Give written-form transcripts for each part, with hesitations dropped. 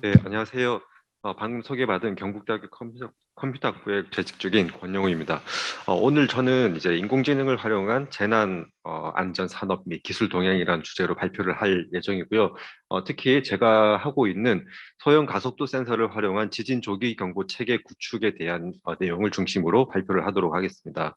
네, 안녕하세요. 방금 소개받은 경북대학교 컴퓨터학부에 재직 중인 권영우입니다. 오늘 저는 이제 인공지능을 활용한 재난 안전 산업 및 기술 동향이라는 주제로 발표를 할 예정이고요. 특히 제가 하고 있는 소형 가속도 센서를 활용한 지진 조기 경보 체계 구축에 대한 내용을 중심으로 발표를 하도록 하겠습니다.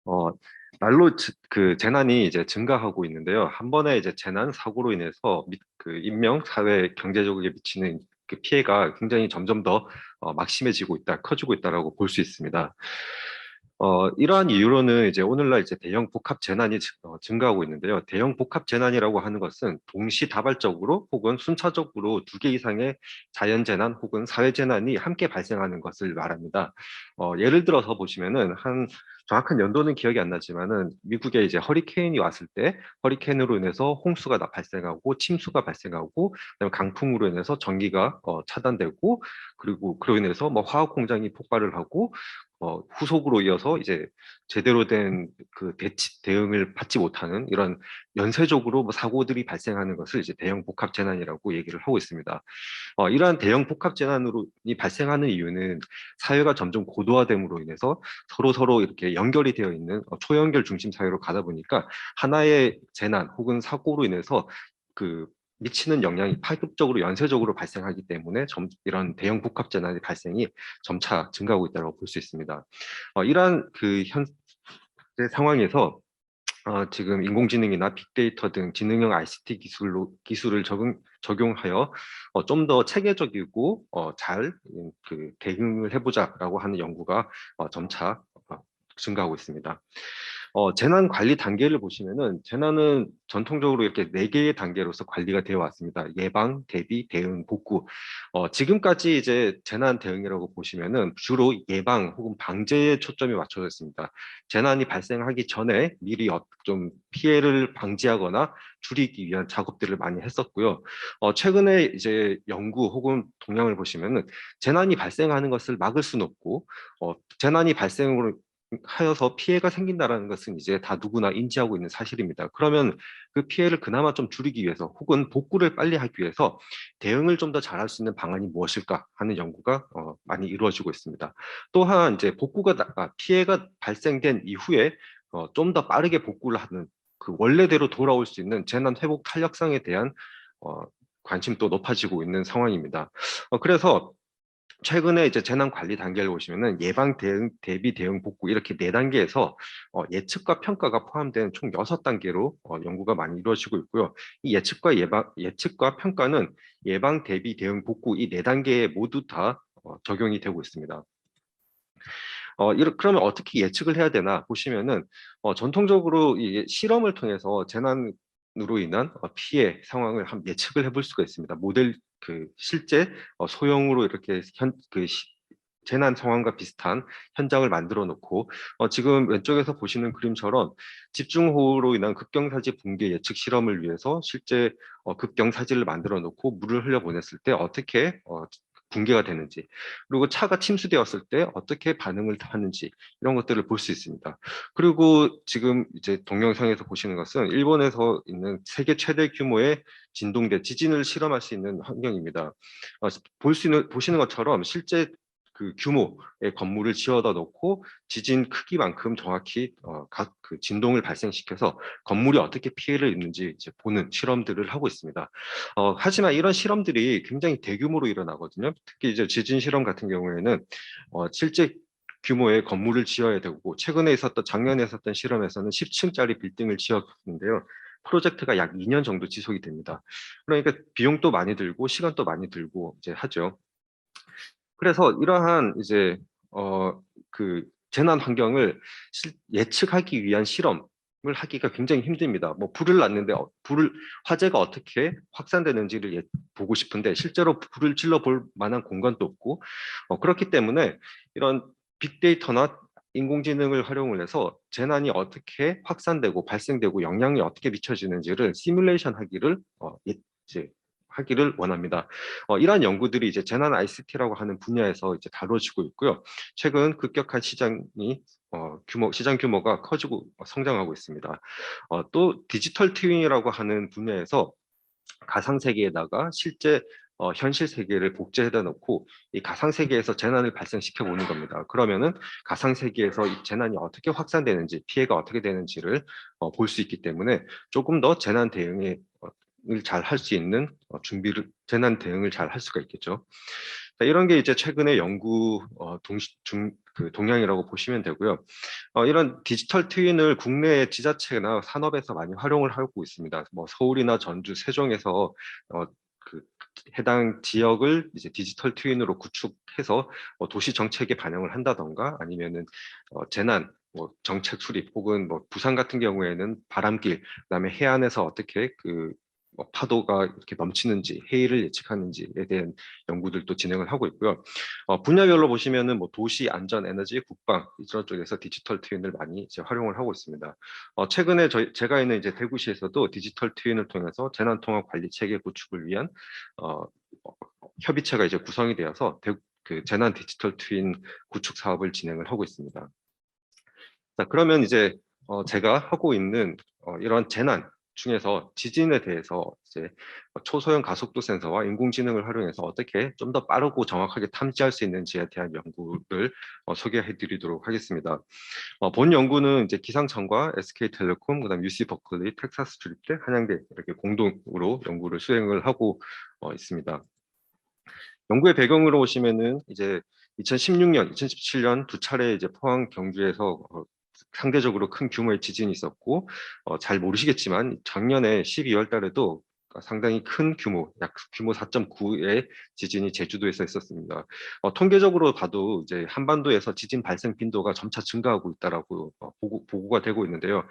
어, 날로 그 재난이 이제 증가하고 있는데요. 한 번에 이제 재난 사고로 인해서 그 인명, 사회, 경제적으로 미치는 그 피해가 굉장히 점점 더 막심해지고 있다, 커지고 있다라고 볼 수 있습니다. 이러한 이유로는 이제 오늘날 이제 대형 복합 재난이 증가하고 있는데요. 대형 복합 재난이라고 하는 것은 동시다발적으로 혹은 순차적으로 두 개 이상의 자연 재난 혹은 사회 재난이 함께 발생하는 것을 말합니다. 예를 들어서 보시면은 한 정확한 연도는 기억이 안 나지만은 미국에 이제 허리케인이 왔을 때 허리케인으로 인해서 홍수가 발생하고 침수가 발생하고 그다음에 강풍으로 인해서 전기가 차단되고 그리고 그로 인해서 뭐 화학 공장이 폭발을 하고 후속으로 이어서 이제 제대로 된 그 대응을 받지 못하는 이런 연쇄적으로 뭐 사고들이 발생하는 것을 이제 대형 복합 재난이라고 얘기를 하고 있습니다. 이러한 대형 복합 재난으로 이 발생하는 이유는 사회가 점점 고도화됨으로 인해서 서로 이렇게 연결이 되어 있는 초연결 중심 사회로 가다 보니까 하나의 재난 혹은 사고로 인해서 그 미치는 영향이 파급적으로 연쇄적으로 발생하기 때문에 이런 대형 복합 재난의 발생이 점차 증가하고 있다고 볼 수 있습니다. 이러한 그 현재 상황에서 지금 인공지능이나 빅데이터 등 지능형 ICT 기술을 적용하여 좀 더 체계적이고 잘 대응을 해보자라고 하는 연구가 점차 증가하고 있습니다. 재난 관리 단계를 보시면은 재난은 전통적으로 이렇게 네 개의 단계로서 관리가 되어 왔습니다. 예방, 대비, 대응, 복구. 지금까지 이제 재난 대응이라고 보시면은 주로 예방 혹은 방제에 초점이 맞춰져 있습니다. 재난이 발생하기 전에 미리 좀 피해를 방지하거나 줄이기 위한 작업들을 많이 했었고요. 최근에 이제 연구 혹은 동향을 보시면은 재난이 발생하는 것을 막을 수는 없고, 재난이 발생으로 하여서 피해가 생긴다라는 것은 이제 다 누구나 인지하고 있는 사실입니다. 그러면 그 피해를 그나마 좀 줄이기 위해서 혹은 복구를 빨리 하기 위해서 대응을 좀 더 잘할 수 있는 방안이 무엇일까 하는 연구가 많이 이루어지고 있습니다. 또한 이제 피해가 발생된 이후에 좀 더 빠르게 복구를 하는 그 원래대로 돌아올 수 있는 재난 회복 탄력성에 대한 어, 관심도 높아지고 있는 상황입니다. 그래서 최근에 이제 재난 관리 단계를 보시면은 예방, 대응, 대비, 대응, 복구 이렇게 네 단계에서 예측과 평가가 포함된 총 6단계로 연구가 많이 이루어지고 있고요. 이 예측과 평가는 예방, 대비, 대응, 복구 이 네 단계에 모두 다 적용이 되고 있습니다. 그러면 어떻게 예측을 해야 되나 보시면은 전통적으로 이 실험을 통해서 재난으로 인한 피해 상황을 예측을 해볼 수가 있습니다. 실제 소형으로 이렇게 재난 상황과 비슷한 현장을 만들어 놓고 지금 왼쪽에서 보시는 그림처럼 집중호우로 인한 급경사지 붕괴 예측 실험을 위해서 실제 급경사지를 만들어 놓고 물을 흘려 보냈을 때 어떻게 붕괴가 되는지 그리고 차가 침수되었을 때 어떻게 반응을 하는지 이런 것들을 볼 수 있습니다. 그리고 지금 이제 동영상에서 보시는 것은 일본에서 있는 세계 최대 규모의 진동대 지진을 실험할 수 있는 환경입니다. 보시는 것처럼 실제 그 규모의 건물을 지어다 놓고 지진 크기만큼 정확히 각 그 진동을 발생시켜서 건물이 어떻게 피해를 입는지 이제 보는 실험들을 하고 있습니다. 하지만 이런 실험들이 굉장히 대규모로 일어나거든요. 특히 이제 지진 실험 같은 경우에는 실제 규모의 건물을 지어야 되고 작년에 있었던 실험에서는 10층짜리 빌딩을 지었는데요. 프로젝트가 약 2년 정도 지속이 됩니다. 그러니까 비용도 많이 들고 시간도 많이 들고 이제 하죠. 그래서 이러한 이제 그 재난 환경을 예측하기 위한 실험을 하기가 굉장히 힘듭니다. 뭐 불을 났는데 화재가 어떻게 확산되는지를 보고 싶은데 실제로 불을 질러 볼 만한 공간도 없고 그렇기 때문에 이런 빅데이터나 인공지능을 활용을 해서 재난이 어떻게 확산되고 발생되고 영향이 어떻게 미쳐지는지를 시뮬레이션 하기를 이제 하기를 원합니다. 이러한 연구들이 이제 재난 ICT라고 하는 분야에서 이제 다뤄지고 있고요. 최근 급격한 시장 규모가 커지고 성장하고 있습니다. 또 디지털 트윈이라고 하는 분야에서 가상 세계에다가 실제 현실 세계를 복제해다 놓고 이 가상 세계에서 재난을 발생시켜 보는 겁니다. 그러면은 가상 세계에서 이 재난이 어떻게 확산되는지, 피해가 어떻게 되는지를 볼 수 있기 때문에 조금 더 재난 대응에 잘 할 수 있는 재난 대응을 잘 할 수가 있겠죠. 자, 이런 게 이제 최근의 연구 동향이라고 보시면 되고요. 이런 디지털 트윈을 국내 지자체나 산업에서 많이 활용을 하고 있습니다. 뭐 서울이나 전주, 세종에서 그 해당 지역을 이제 디지털 트윈으로 구축해서 도시 정책에 반영을 한다던가 아니면은 재난 뭐 정책 수립 혹은 뭐 부산 같은 경우에는 바람길 그다음에 해안에서 어떻게 뭐 파도가 이렇게 넘치는지 해일을 예측하는지에 대한 연구들도 진행을 하고 있고요. 분야별로 보시면은 뭐 도시 안전, 에너지, 국방 이런 쪽에서 디지털 트윈을 많이 이제 활용을 하고 있습니다. 최근에 제가 있는 이제 대구시에서도 디지털 트윈을 통해서 재난통합 관리 체계 구축을 위한 어, 협의체가 이제 구성이 되어서 그 재난 디지털 트윈 구축 사업을 진행을 하고 있습니다. 자, 그러면 이제 제가 하고 있는 이런 재난 중에서 지진에 대해서 이제 초소형 가속도 센서와 인공지능을 활용해서 어떻게 좀 더 빠르고 정확하게 탐지할 수 있는지에 대한 연구를 소개해 드리도록 하겠습니다. 본 연구는 이제 기상청과 SK텔레콤, 그다음 UC 버클리, 텍사스 주립대, 한양대 이렇게 공동으로 연구를 수행을 하고 있습니다. 연구의 배경으로 보시면은 이제 2016년, 2017년 두 차례 이제 포항 경주에서 상대적으로 큰 규모의 지진이 있었고 잘 모르시겠지만 작년에 12월 달에도 상당히 큰 규모, 약 규모 4.9의 지진이 제주도에서 있었습니다. 통계적으로 봐도 이제 한반도에서 지진 발생 빈도가 점차 증가하고 있다라고 보고가 되고 있는데요.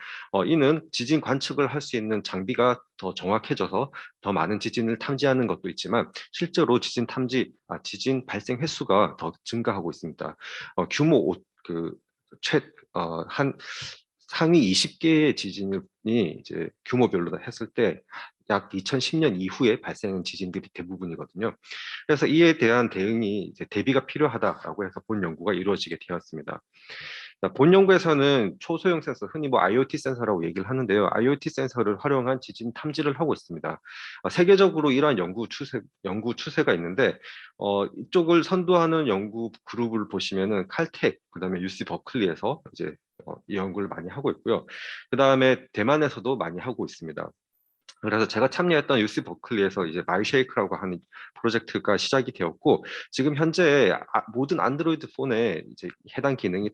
이는 지진 관측을 할 수 있는 장비가 더 정확해져서 더 많은 지진을 탐지하는 것도 있지만 실제로 지진 발생 횟수가 더 증가하고 있습니다. 규모 한 상위 20개의 지진이 이제 규모별로 했을 때 약 2010년 이후에 발생한 지진들이 대부분이거든요. 그래서 이에 대한 대응이 이제 대비가 필요하다라고 해서 본 연구가 이루어지게 되었습니다. 본 연구에서는 초소형 센서, 흔히 뭐 IoT 센서라고 얘기를 하는데요. IoT 센서를 활용한 지진 탐지를 하고 있습니다. 세계적으로 이러한 연구 추세가 있는데, 이쪽을 선도하는 연구 그룹을 보시면은 칼텍, 그다음에 UC 버클리에서 이제 이 연구를 많이 하고 있고요. 그다음에 대만에서도 많이 하고 있습니다. 그래서 제가 참여했던 UC 버클리에서 이제 마이쉐이크라고 하는 프로젝트가 시작이 되었고 지금 현재 모든 안드로이드 폰에 이제 해당 기능이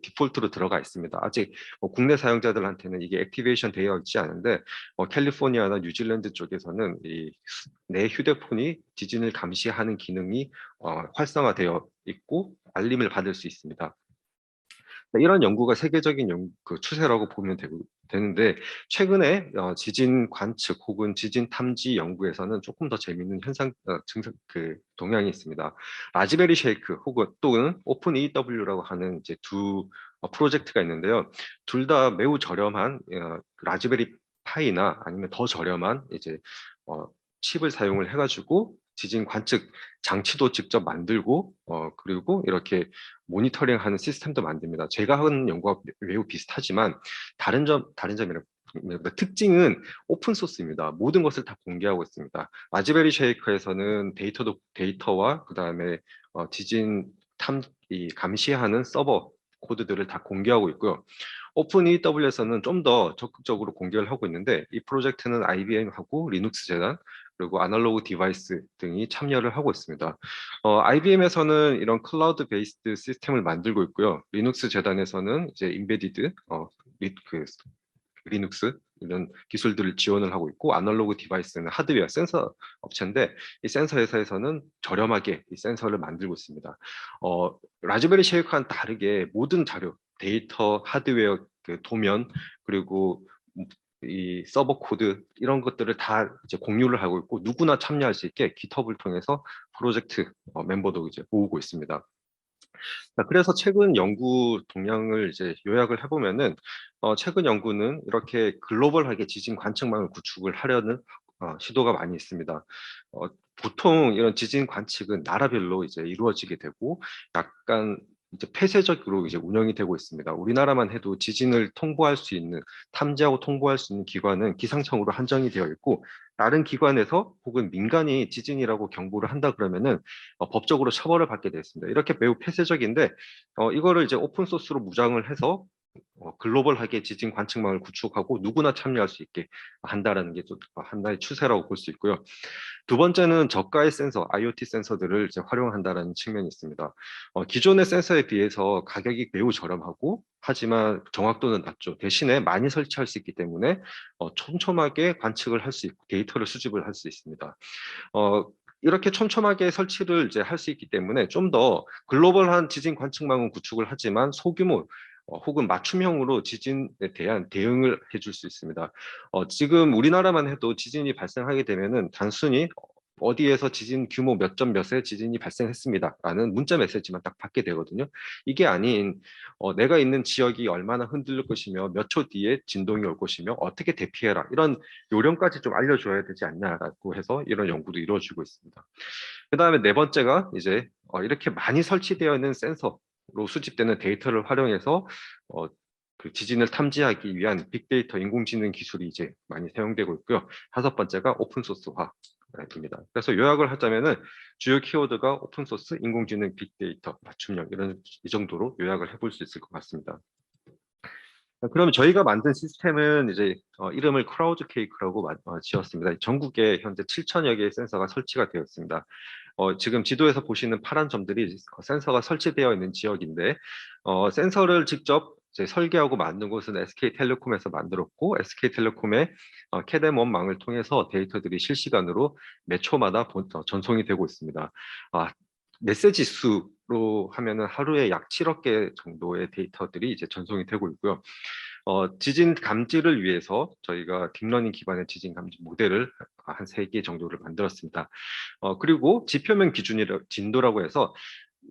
디폴트로 들어가 있습니다. 아직 국내 사용자들한테는 이게 액티베이션 되어 있지 않은데 캘리포니아나 뉴질랜드 쪽에서는 내 휴대폰이 지진을 감시하는 기능이 활성화되어 있고 알림을 받을 수 있습니다. 이런 연구가 세계적인 추세라고 보면 되는데 최근에 지진 관측 혹은 지진 탐지 연구에서는 조금 더 재미있는 동향이 있습니다. 라즈베리 쉐이크 혹은 또는 오픈 EW라고 하는 이제 두 프로젝트가 있는데요. 둘 다 매우 저렴한 라즈베리 파이나 아니면 더 저렴한 이제 어, 칩을 사용을 해가지고 지진 관측 장치도 직접 만들고 그리고 이렇게 모니터링하는 시스템도 만듭니다. 제가 하는 연구와 매우 비슷하지만 다른 점이라 특징은 오픈 소스입니다. 모든 것을 다 공개하고 있습니다. 라즈베리 쉐이커에서는 데이터와 그다음에 지진 감시하는 서버 코드들을 다 공개하고 있고요. 오픈 EW에서는 좀 더 적극적으로 공개를 하고 있는데 이 프로젝트는 IBM하고 리눅스 재단 그리고 아날로그 디바이스 등이 참여를 하고 있습니다. IBM에서는 이런 클라우드 베이스드 시스템을 만들고 있고요. 리눅스 재단에서는 이제 인베디드 그 리눅스 이런 기술들을 지원을 하고 있고 아날로그 디바이스는 하드웨어 센서 업체인데 이 센서 회사에서는 저렴하게 이 센서를 만들고 있습니다. 라즈베리 쉐이크와는 다르게 모든 자료, 데이터, 하드웨어, 그 도면 그리고 이 서버 코드 이런 것들을 다 이제 공유를 하고 있고 누구나 참여할 수 있게 깃허브를 통해서 프로젝트 멤버도 이제 모으고 있습니다. 자, 그래서 최근 연구 동향을 이제 요약을 해보면은 최근 연구는 이렇게 글로벌하게 지진 관측망을 구축을 하려는 시도가 많이 있습니다. 보통 이런 지진 관측은 나라별로 이제 이루어지게 되고 약간 이제 폐쇄적으로 이제 운영이 되고 있습니다. 우리나라만 해도 지진을 탐지하고 통보할 수 있는 기관은 기상청으로 한정이 되어 있고 다른 기관에서 혹은 민간이 지진이라고 경보를 한다 그러면은 법적으로 처벌을 받게 되어 있습니다. 이렇게 매우 폐쇄적인데 이거를 이제 오픈 소스로 무장을 해서 글로벌하게 지진 관측망을 구축하고 누구나 참여할 수 있게 한다라는 게 또 하나의 추세라고 볼 수 있고요. 두 번째는 저가의 센서, IoT 센서들을 이제 활용한다라는 측면이 있습니다. 기존의 센서에 비해서 가격이 매우 저렴하고 하지만 정확도는 낮죠. 대신에 많이 설치할 수 있기 때문에 촘촘하게 관측을 할 수 있고 데이터를 수집을 할 수 있습니다. 어, 이렇게 촘촘하게 설치를 이제 할 수 있기 때문에 좀 더 글로벌한 지진 관측망은 구축을 하지만 소규모 혹은 맞춤형으로 지진에 대한 대응을 해줄 수 있습니다. 지금 우리나라만 해도 지진이 발생하게 되면은 단순히 어디에서 지진 규모 몇 점 몇의 지진이 발생했습니다라는 문자 메시지만 딱 받게 되거든요. 이게 아닌 내가 있는 지역이 얼마나 흔들릴 것이며 몇 초 뒤에 진동이 올 것이며 어떻게 대피해라 이런 요령까지 좀 알려줘야 되지 않냐라고 해서 이런 연구도 이루어지고 있습니다. 그 다음에 네 번째가 이제 이렇게 많이 설치되어 있는 센서로 수집되는 데이터를 활용해서 어, 그 지진을 탐지하기 위한 빅데이터 인공지능 기술이 이제 많이 사용되고 있고요. 다섯 번째가 오픈소스화입니다. 그래서 요약을 하자면은 주요 키워드가 오픈소스, 인공지능, 빅데이터, 맞춤형 이 정도로 요약을 해볼 수 있을 것 같습니다. 그러면 저희가 만든 시스템은 이제 이름을 크라우드 케이크라고 지었습니다. 전국에 현재 7천여 개의 센서가 설치가 되어 있습니다. 지금 지도에서 보시는 파란 점들이 센서가 설치되어 있는 지역인데 센서를 직접 이제 설계하고 만든 곳은 SK텔레콤에서 만들었고 SK텔레콤의 캐덴원망을 통해서 데이터들이 실시간으로 매 초마다 전송이 되고 있습니다. 아, 메시지 수로 하면은 하루에 약 7억 개 정도의 데이터들이 이제 전송이 되고 있고요. 지진 감지를 위해서 저희가 딥러닝 기반의 지진 감지 모델을 한 3개 정도를 만들었습니다. 그리고 지표면 기준이라 진도라고 해서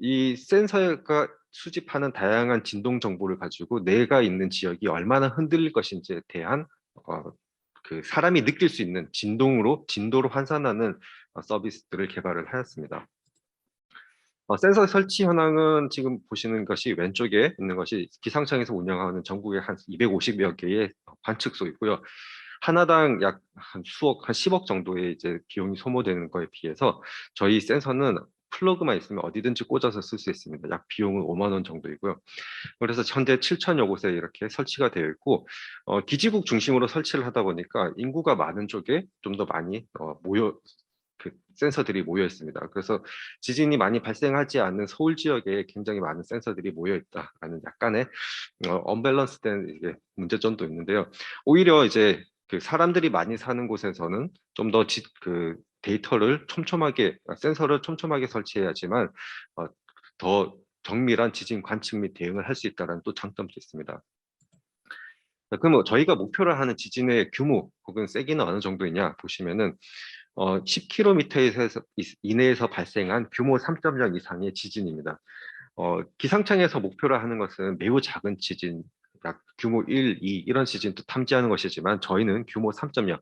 이 센서가 수집하는 다양한 진동 정보를 가지고 내가 있는 지역이 얼마나 흔들릴 것인지에 대한 어, 그 사람이 느낄 수 있는 진도로 환산하는 서비스들을 개발을 하였습니다. 센서 설치 현황은 지금 보시는 것이 왼쪽에 있는 것이 기상청에서 운영하는 전국에 한 250여 개의 관측소 있고요. 하나당 약 한 수억, 한 10억 정도의 이제 비용이 소모되는 거에 비해서 저희 센서는 플러그만 있으면 어디든지 꽂아서 쓸 수 있습니다. 약 비용은 5만 원 정도이고요. 그래서 현재 7천여 곳에 이렇게 설치가 되어 있고 기지국 중심으로 설치를 하다 보니까 인구가 많은 쪽에 좀 더 많이 그 센서들이 모여 있습니다. 그래서 지진이 많이 발생하지 않는 서울 지역에 굉장히 많은 센서들이 모여 있다라는 약간의 언밸런스된 이게 문제점도 있는데요. 오히려 이제 그 사람들이 많이 사는 곳에서는 좀 더 그 데이터를 촘촘하게 센서를 촘촘하게 설치해야지만 더 정밀한 지진 관측 및 대응을 할 수 있다는 또 장점도 있습니다. 그럼 저희가 목표를 하는 지진의 규모 혹은 세기는 어느 정도이냐 보시면은 10km 이내에서 발생한 규모 3.0 이상의 지진입니다. 기상청에서 목표로 하는 것은 매우 작은 지진, 약 규모 1, 2 이런 지진도 탐지하는 것이지만 저희는 규모 3.0,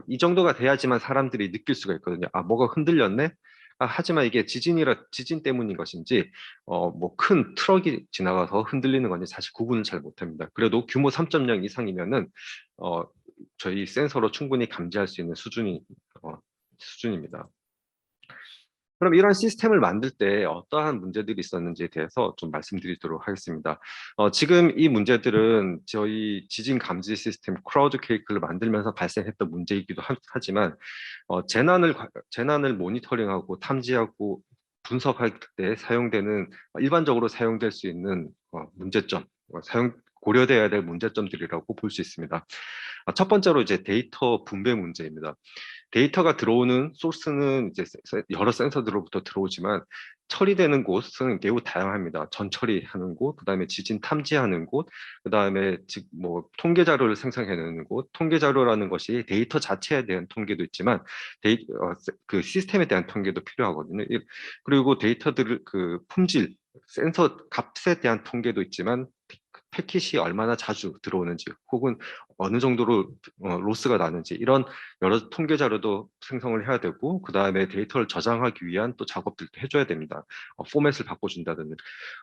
이 정도가 돼야지만 사람들이 느낄 수가 있거든요. 아, 뭐가 흔들렸네? 하지만 이게 지진 때문인 것인지, 뭐 큰 트럭이 지나가서 흔들리는 건지 사실 구분을 잘 못합니다. 그래도 규모 3.0 이상이면은, 어, 저희 센서로 충분히 감지할 수 있는 수준입니다. 그럼 이런 시스템을 만들 때 어떠한 문제들이 있었는지에 대해서 좀 말씀드리도록 하겠습니다. 지금 이 문제들은 저희 지진 감지 시스템 크라우드 케이크를 만들면서 발생했던 문제이기도 하지만 재난을 모니터링하고 탐지하고 분석할 때 일반적으로 사용될 수 있는 문제점, 고려돼야 될 문제점들이라고 볼 수 있습니다. 첫 번째로 이제 데이터 분배 문제입니다. 데이터가 들어오는 소스는 이제 여러 센서들로부터 들어오지만 처리되는 곳은 매우 다양합니다. 전처리하는 곳, 그다음에 지진 탐지하는 곳, 그다음에 뭐 통계 자료를 생성해내는 곳. 통계 자료라는 것이 데이터 자체에 대한 통계도 있지만 그 시스템에 대한 통계도 필요하거든요. 그리고 데이터들을 그 품질, 센서 값에 대한 통계도 있지만 패킷이 얼마나 자주 들어오는지 혹은 어느 정도로 로스가 나는지 이런 여러 통계 자료도 생성을 해야 되고 그 다음에 데이터를 저장하기 위한 또 작업들도 해줘야 됩니다. 포맷을 바꿔준다든지.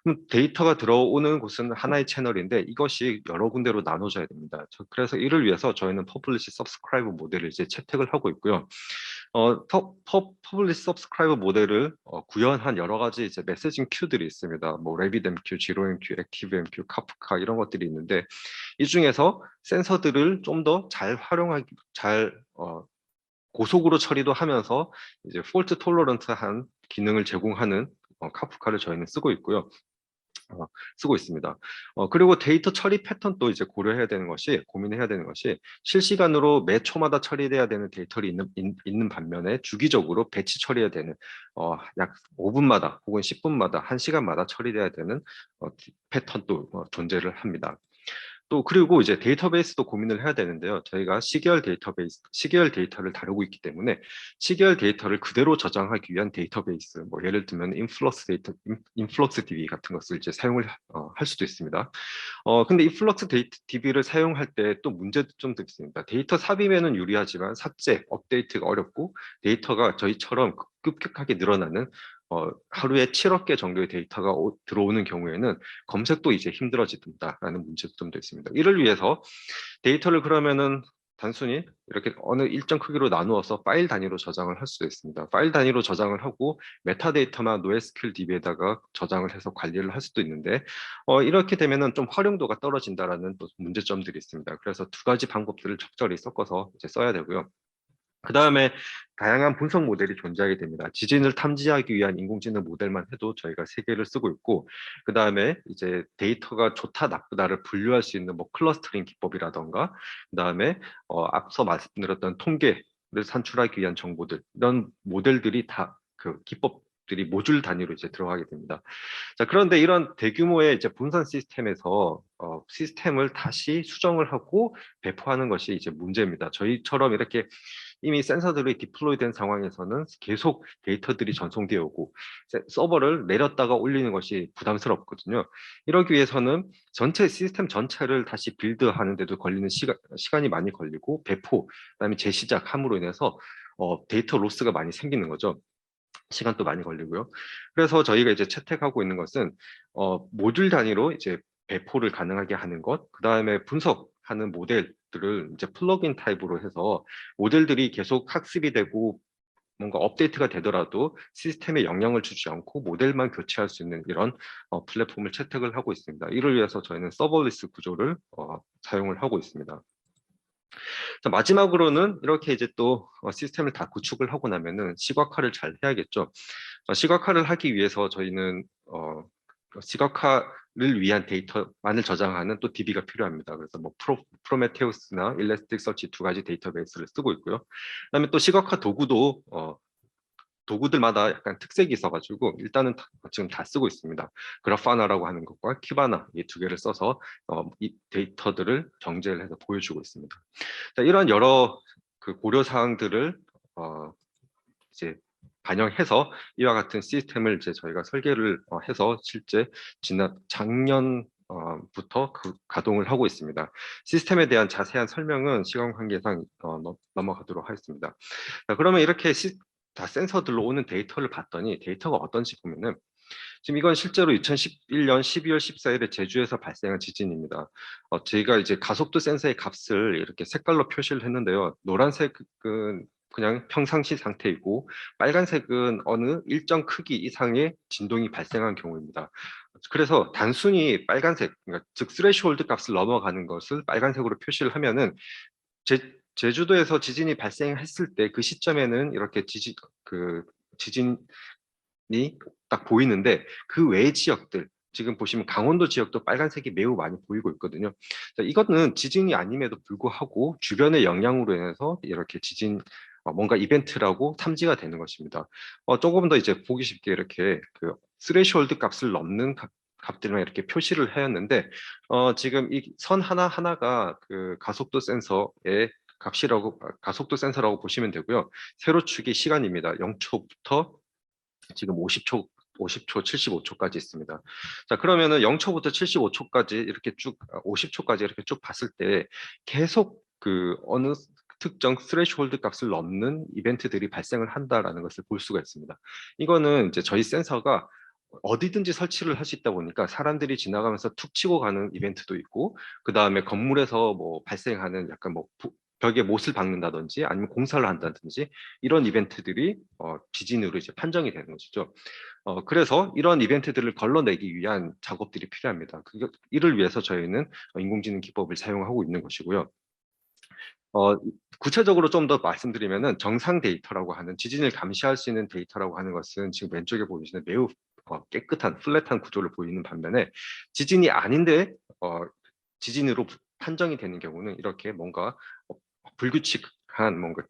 그럼 데이터가 들어오는 곳은 하나의 채널인데 이것이 여러 군데로 나눠져야 됩니다. 그래서 이를 위해서 저희는 퍼블리시 서브스크라이브 모델을 이제 채택을 하고 있고요. 퍼블리시 서브스크라이브 모델을 구현한 여러 가지 이제 메시징 큐들이 있습니다. 뭐 RabbitMQ, ZeroMQ, ActiveMQ, 카프카 이런 것들이 있는데 이 중에서 센서들을 좀 더 잘 활용하기 고속으로 처리도 하면서 이제 폴트 톨러런트한 기능을 제공하는 카프카를 저희는 쓰고 있고요. 쓰고 있습니다. 그리고 데이터 처리 패턴도 이제 고민해야 되는 것이 실시간으로 매 초마다 처리돼야 되는 데이터를 있는 반면에 주기적으로 배치 처리해야 되는 약 5분마다 혹은 10분마다 1시간마다 처리돼야 되는 패턴도 존재를 합니다. 또 그리고 이제 데이터베이스도 고민을 해야 되는데요. 저희가 시계열 데이터를 다루고 있기 때문에 시계열 데이터를 그대로 저장하기 위한 데이터베이스, 뭐 예를 들면 인플럭스 DB 같은 것을 이제 사용을 할 수도 있습니다. 근데 인플럭스 DB를 사용할 때 또 문제점도 있습니다. 데이터 삽입에는 유리하지만 삭제, 업데이트가 어렵고 데이터가 저희처럼 급격하게 늘어나는 하루에 7억 개 정도의 데이터가 들어오는 경우에는 검색도 이제 힘들어진다라는 문제점도 있습니다. 이를 위해서 데이터를 그러면은 단순히 이렇게 어느 일정 크기로 나누어서 파일 단위로 저장을 할 수도 있습니다. 파일 단위로 저장을 하고 메타데이터나 NoSQL DB에다가 저장을 해서 관리를 할 수도 있는데 이렇게 되면은 좀 활용도가 떨어진다라는 또 문제점들이 있습니다. 그래서 두 가지 방법들을 적절히 섞어서 이제 써야 되고요. 그 다음에 다양한 분석 모델이 존재하게 됩니다. 지진을 탐지하기 위한 인공지능 모델만 해도 저희가 3개를 쓰고 있고, 그 다음에 이제 데이터가 좋다, 나쁘다를 분류할 수 있는 뭐 클러스터링 기법이라던가, 그 다음에 앞서 말씀드렸던 통계를 산출하기 위한 정보들, 이런 모델들이 다 그 기법들이 모듈 단위로 이제 들어가게 됩니다. 자, 그런데 이런 대규모의 이제 분산 시스템에서 시스템을 다시 수정을 하고 배포하는 것이 이제 문제입니다. 저희처럼 이렇게 이미 센서들이 디플로이된 상황에서는 계속 데이터들이 전송되어 오고 서버를 내렸다가 올리는 것이 부담스럽거든요. 이러기 위해서는 전체 시스템 전체를 다시 빌드하는데도 걸리는 시간이 많이 걸리고 배포, 그다음에 재시작함으로 인해서 데이터 로스가 많이 생기는 거죠. 시간도 많이 걸리고요. 그래서 저희가 이제 채택하고 있는 것은 모듈 단위로 이제 배포를 가능하게 하는 것, 그 다음에 분석하는 모델들을 이제 플러그인 타입으로 해서 모델들이 계속 학습이 되고 뭔가 업데이트가 되더라도 시스템에 영향을 주지 않고 모델만 교체할 수 있는 이런 플랫폼을 채택을 하고 있습니다. 이를 위해서 저희는 서버리스 구조를 사용을 하고 있습니다. 자, 마지막으로는 이렇게 이제 또 시스템을 다 구축을 하고 나면은 시각화를 잘 해야겠죠. 시각화를 하기 위해서 저희는 시각화를 위한 데이터만을 저장하는 또 DB가 필요합니다. 그래서 뭐 프로메테우스나 일레스틱 서치 두 가지 데이터베이스를 쓰고 있고요. 그다음에 또 시각화 도구들마다 약간 특색이 있어가지고 일단은 지금 다 쓰고 있습니다. 그라파나라고 하는 것과 키바나 이 두 개를 써서 이 데이터들을 정제를 해서 보여주고 있습니다. 자, 이런 여러 그 고려 사항들을 이제 반영해서 이와 같은 시스템을 이제 저희가 설계를 해서 실제 작년 부터 가동을 하고 있습니다. 시스템에 대한 자세한 설명은 시간 관계상 넘어가도록 하겠습니다. 자, 그러면 이렇게 다 센서들로 오는 데이터를 봤더니 데이터가 어떤지 보면은 지금 이건 실제로 2011년 12월 14일에 제주에서 발생한 지진입니다. 저희가 이제 가속도 센서의 값을 이렇게 색깔로 표시를 했는데요. 노란색은 그냥 평상시 상태이고 빨간색은 어느 일정 크기 이상의 진동이 발생한 경우입니다. 그래서 단순히 빨간색, 그러니까 즉 스레시홀드 값을 넘어가는 것을 빨간색으로 표시를 하면은 제주도에서 지진이 발생했을 때 그 시점에는 이렇게 지진이 딱 보이는데 그 외의 지역들 지금 보시면 강원도 지역도 빨간색이 매우 많이 보이고 있거든요. 자, 이거는 지진이 아님에도 불구하고 주변의 영향으로 인해서 이렇게 뭔가 이벤트라고 탐지가 되는 것입니다. 조금 더 이제 보기 쉽게 이렇게 그 스레시홀드 값을 넘는 값들만 이렇게 표시를 하였는데 지금 이 선 하나하나가 그 가속도 센서라고 보시면 되고요. 세로축이 시간입니다. 0초부터 지금 50초 50초, 75초까지 있습니다. 자, 그러면은 0초부터 75초까지 이렇게 쭉, 50초까지 이렇게 쭉 봤을 때 계속 그 어느 특정 스레시홀드 값을 넘는 이벤트들이 발생을 한다라는 것을 볼 수가 있습니다. 이거는 이제 저희 센서가 어디든지 설치를 할 수 있다 보니까 사람들이 지나가면서 툭 치고 가는 이벤트도 있고, 그 다음에 건물에서 뭐 발생하는 약간 뭐 벽에 못을 박는다든지 아니면 공사를 한다든지 이런 이벤트들이 지진으로 이제 판정이 되는 것이죠. 그래서 이런 이벤트들을 걸러내기 위한 작업들이 필요합니다. 이를 위해서 저희는 인공지능 기법을 사용하고 있는 것이고요. 어, 구체적으로 좀 더 말씀드리면은 정상 데이터라고 하는 지진을 감시할 수 있는 데이터라고 하는 것은 지금 왼쪽에 보이시는 매우 깨끗한 플랫한 구조를 보이는 반면에 지진이 아닌데 지진으로 판정이 되는 경우는 이렇게 뭔가 불규칙한 뭔가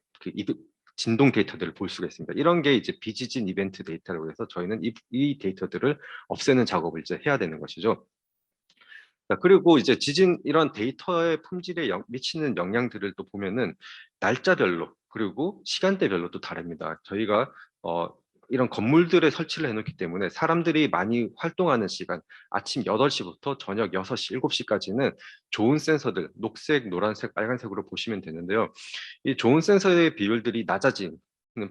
진동 데이터들을 볼 수가 있습니다. 이런 게 이제 비지진 이벤트 데이터라고 해서 저희는 이 데이터들을 없애는 작업을 이제 해야 되는 것이죠. 자, 그리고 이제 지진 이런 데이터의 품질에 미치는 영향들을 또 보면은 날짜별로 그리고 시간대별로 또 다릅니다. 저희가 이런 건물들에 설치를 해놓기 때문에 사람들이 많이 활동하는 시간, 아침 8시부터 저녁 6시, 7시까지는 좋은 센서들, 녹색, 노란색, 빨간색으로 보시면 되는데요. 이 좋은 센서의 비율들이 낮아지는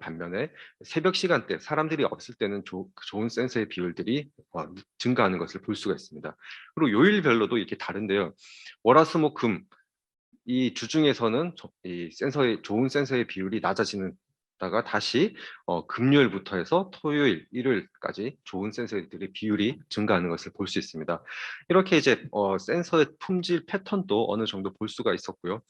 반면에 새벽 시간대 사람들이 없을 때는 좋은 센서의 비율들이 증가하는 것을 볼 수가 있습니다. 그리고 요일별로도 이렇게 다른데요. 월화수목금 이 주중에서는 이 센서의 좋은 센서의 비율이 낮아지는 다가 다시 금요일부터 해서 토요일, 일요일까지 좋은 센서들의 비율이 증가하는 것을 볼 수 있습니다. 이렇게 이제 센서의 품질 패턴도 어느 정도 볼 수가 있었고요.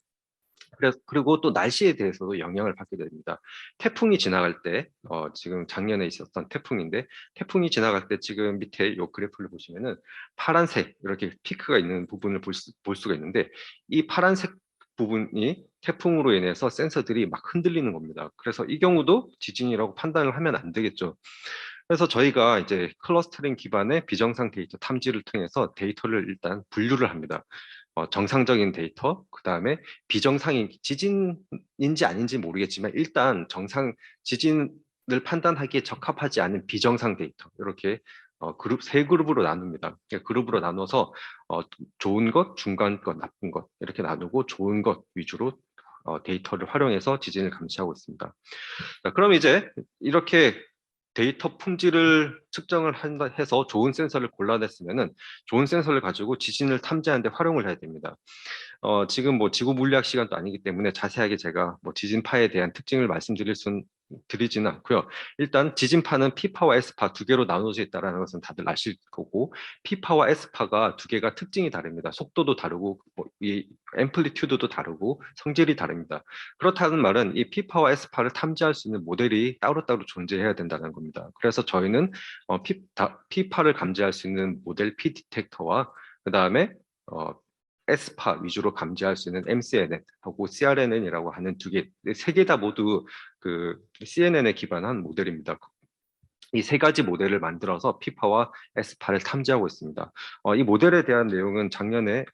그리고 또 날씨에 대해서도 영향을 받게 됩니다. 태풍이 지나갈 때, 지금 작년에 있었던 태풍인데, 태풍이 지나갈 때 지금 밑에 이 그래프를 보시면은 파란색, 이렇게 피크가 있는 부분을 볼 수가 있는데, 이 파란색 부분이 태풍으로 인해서 센서들이 막 흔들리는 겁니다. 그래서 이 경우도 지진이라고 판단을 하면 안 되겠죠. 그래서 저희가 이제 클러스터링 기반의 비정상 데이터 탐지를 통해서 데이터를 일단 분류를 합니다. 정상적인 데이터, 그 다음에 비정상인 지진인지 아닌지 모르겠지만 일단 지진을 판단하기에 적합하지 않은 비정상 데이터 이렇게 세 그룹으로 나눕니다. 그룹으로 나눠서 좋은 것, 중간 것, 나쁜 것 이렇게 나누고 좋은 것 위주로 데이터를 활용해서 지진을 감시하고 있습니다. 자, 그럼 이제 이렇게 데이터 품질을 측정을 해서 좋은 센서를 골라냈으면은 좋은 센서를 가지고 지진을 탐지하는 데 활용을 해야 됩니다. 지금 뭐 지구 물리학 시간도 아니기 때문에 자세하게 제가 뭐 지진파에 대한 특징을 드리지는 않고요. 일단 지진파는 P파와 S파 두 개로 나눠져 있다는 것은 다들 아실 거고, P파와 S파가 두 개가 특징이 다릅니다. 속도도 다르고, 이 앰플리튜드도 다르고, 성질이 다릅니다. 그렇다는 말은 이 P파와 S파를 탐지할 수 있는 모델이 따로따로 존재해야 된다는 겁니다. 그래서 저희는 P파를 감지할 수 있는 모델 P 디텍터와 그 다음에 S파 위주로 감지할 수 있는 MCNN하고 CRNN이라고 하는 세 개 다 모두 그 CNN에 기반한 모델입니다. 이 세 가지 모델을 만들어서 P파와 S파를 탐지하고 있습니다. 이 모델에 대한 내용은 작년에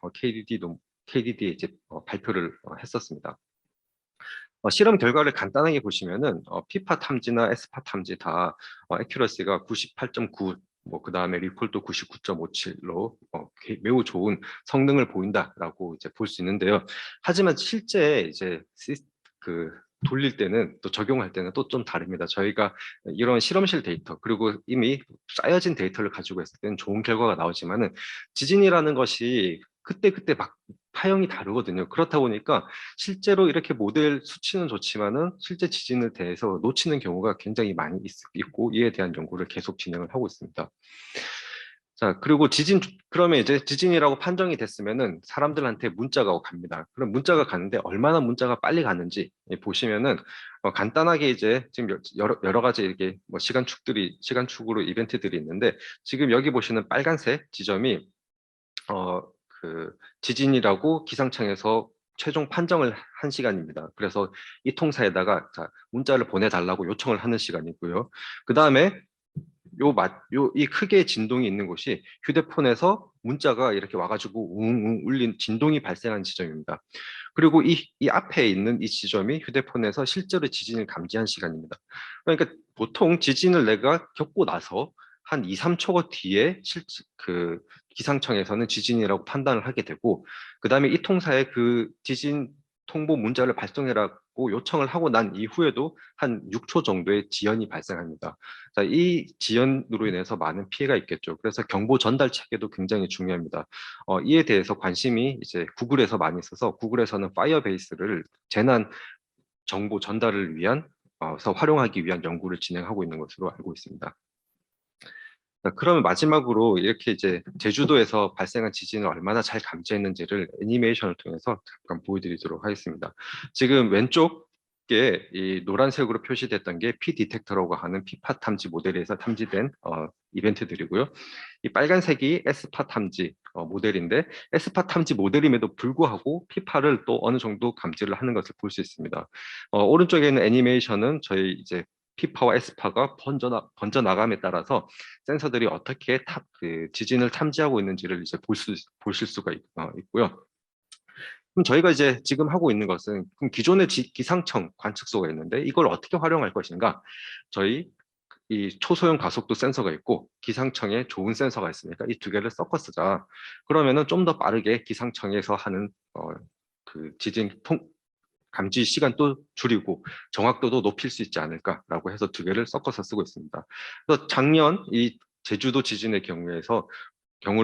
KDD에 이제 발표를 했었습니다. 실험 결과를 간단하게 보시면은 P파 탐지나 S파 탐지 다 애큐러시가 98.9, 그 다음에 리콜도 99.57로 매우 좋은 성능을 보인다라고 이제 볼 수 있는데요. 하지만 실제 이제 그 돌릴 때는 또 적용할 때는 또 좀 다릅니다. 저희가 이런 실험실 데이터 그리고 이미 쌓여진 데이터를 가지고 있을 때는 좋은 결과가 나오지만은 지진이라는 것이 그때그때 막 파형이 다르거든요. 그렇다 보니까 실제로 이렇게 모델 수치는 좋지만은 실제 지진에 대해서 놓치는 경우가 굉장히 많이 있고 이에 대한 연구를 계속 진행을 하고 있습니다. 자, 그리고 그러면 이제 지진이라고 판정이 됐으면은 사람들한테 문자가 갑니다. 그럼 문자가 가는데 얼마나 문자가 빨리 가는지 보시면은 간단하게 이제 지금 여러 가지 이렇게 뭐 시간축으로 이벤트들이 있는데 지금 여기 보시는 빨간색 지점이 그 지진이라고 기상청에서 최종 판정을 한 시간입니다. 그래서 이 통사에다가 문자를 보내달라고 요청을 하는 시간이고요. 그 다음에 이 크게 진동이 있는 곳이 휴대폰에서 문자가 이렇게 와가지고 웅웅 울린 진동이 발생한 지점입니다. 그리고 이 앞에 있는 이 지점이 휴대폰에서 실제로 지진을 감지한 시간입니다. 그러니까 보통 지진을 내가 겪고 나서 한 2, 3초 뒤에 그 기상청에서는 지진이라고 판단을 하게 되고, 그 다음에 이 통사에 그 지진 통보 문자를 발송해라고 요청을 하고 난 이후에도 한 6초 정도의 지연이 발생합니다. 자, 이 지연으로 인해서 많은 피해가 있겠죠. 그래서 경보 전달 체계도 굉장히 중요합니다. 이에 대해서 관심이 이제 구글에서 많이 있어서, 구글에서는 파이어베이스를 재난 정보 전달을 위한 활용하기 위한 연구를 진행하고 있는 것으로 알고 있습니다. 자, 그러면 마지막으로 이렇게 이제 제주도에서 발생한 지진을 얼마나 잘 감지했는지를 애니메이션을 통해서 잠깐 보여드리도록 하겠습니다. 지금 왼쪽에 이 노란색으로 표시됐던 게 피 디텍터라고 하는 피파 탐지 모델에서 탐지된 이벤트들이고요. 이 빨간색이 에스파 탐지 모델인데, 에스파 탐지 모델임에도 불구하고 피파를 또 어느 정도 감지를 하는 것을 볼 수 있습니다. 오른쪽에 있는 애니메이션은 저희 이제 피파와 에스파가 번져 나감에 따라서 센서들이 어떻게 그 지진을 탐지하고 있는지를 이제 보실 수가 있고요. 그럼 저희가 이제 지금 하고 있는 것은, 그럼 기존의 기상청 관측소가 있는데 이걸 어떻게 활용할 것인가? 저희 이 초소형 가속도 센서가 있고 기상청에 좋은 센서가 있으니까 이 두 개를 섞어 쓰자. 그러면은 좀 더 빠르게 기상청에서 하는 그 지진 감지 시간도 줄이고 정확도도 높일 수 있지 않을까라고 해서 두 개를 섞어서 쓰고 있습니다. 그래서 작년 이 제주도 지진의 경우를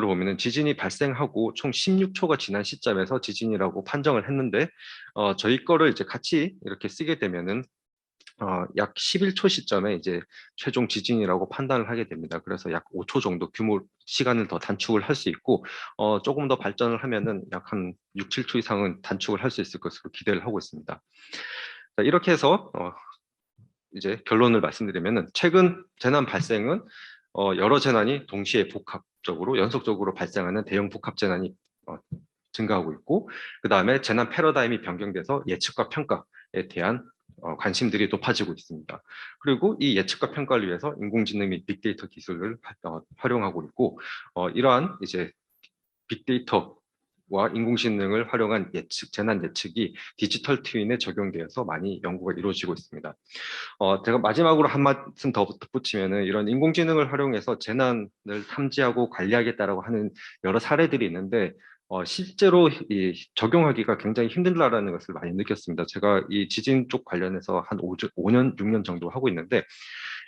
보면은 지진이 발생하고 총 16초가 지난 시점에서 지진이라고 판정을 했는데, 저희 거를 이제 같이 이렇게 쓰게 되면은 약 11초 시점에 이제 최종 지진이라고 판단을 하게 됩니다. 그래서 약 5초 정도 규모 시간을 더 단축을 할 수 있고, 조금 더 발전을 하면은 약 한 6, 7초 이상은 단축을 할 수 있을 것으로 기대를 하고 있습니다. 자, 이렇게 해서 이제 결론을 말씀드리면은, 최근 재난 발생은 여러 재난이 동시에 복합적으로 연속적으로 발생하는 대형 복합 재난이 증가하고 있고, 그 다음에 재난 패러다임이 변경돼서 예측과 평가에 대한 관심들이 높아지고 있습니다. 그리고 이 예측과 평가를 위해서 인공지능 및 빅데이터 기술을 활용하고 있고, 이러한 이제 빅데이터와 인공지능을 활용한 재난 예측이 디지털 트윈에 적용되어서 많이 연구가 이루어지고 있습니다. 제가 마지막으로 한 말씀 더 덧붙이면은, 이런 인공지능을 활용해서 재난을 탐지하고 관리하겠다라고 하는 여러 사례들이 있는데, 실제로 적용하기가 굉장히 힘들다라는 것을 많이 느꼈습니다. 제가 이 지진 쪽 관련해서 한 5년, 6년 정도 하고 있는데,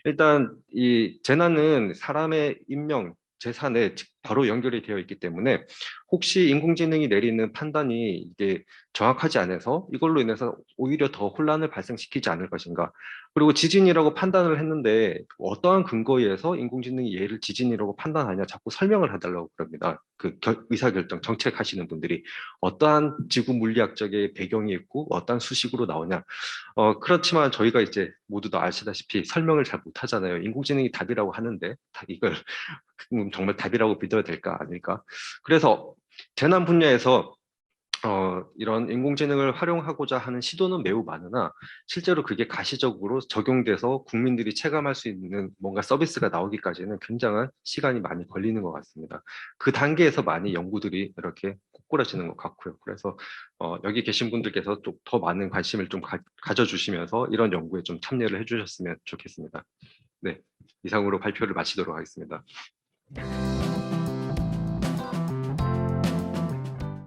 일단 이 재난은 사람의 인명, 재산에 바로 연결이 되어 있기 때문에, 혹시 인공지능이 내리는 판단이 이게 정확하지 않아서 이걸로 인해서 오히려 더 혼란을 발생시키지 않을 것인가. 그리고 지진이라고 판단을 했는데 어떠한 근거에 의해서 인공지능이 얘를 지진이라고 판단하냐 자꾸 설명을 해달라고 그럽니다. 그 의사결정, 정책하시는 분들이 어떠한 지구 물리학적인 배경이 있고 어떠한 수식으로 나오냐. 그렇지만 저희가 이제 모두 다 아시다시피 설명을 잘 못하잖아요. 인공지능이 답이라고 하는데 이걸 정말 답이라고 믿어야 될까 아닐까? 그래서 재난 분야에서 이런 인공지능을 활용하고자 하는 시도는 매우 많으나, 실제로 그게 가시적으로 적용돼서 국민들이 체감할 수 있는 뭔가 서비스가 나오기까지는 굉장한 시간이 많이 걸리는 것 같습니다. 그 단계에서 많이 연구들이 이렇게 꼬꾸라지는 것 같고요. 그래서 여기 계신 분들께서 좀 더 많은 관심을 좀 가져주시면서 이런 연구에 좀 참여를 해주셨으면 좋겠습니다. 네, 이상으로 발표를 마치도록 하겠습니다.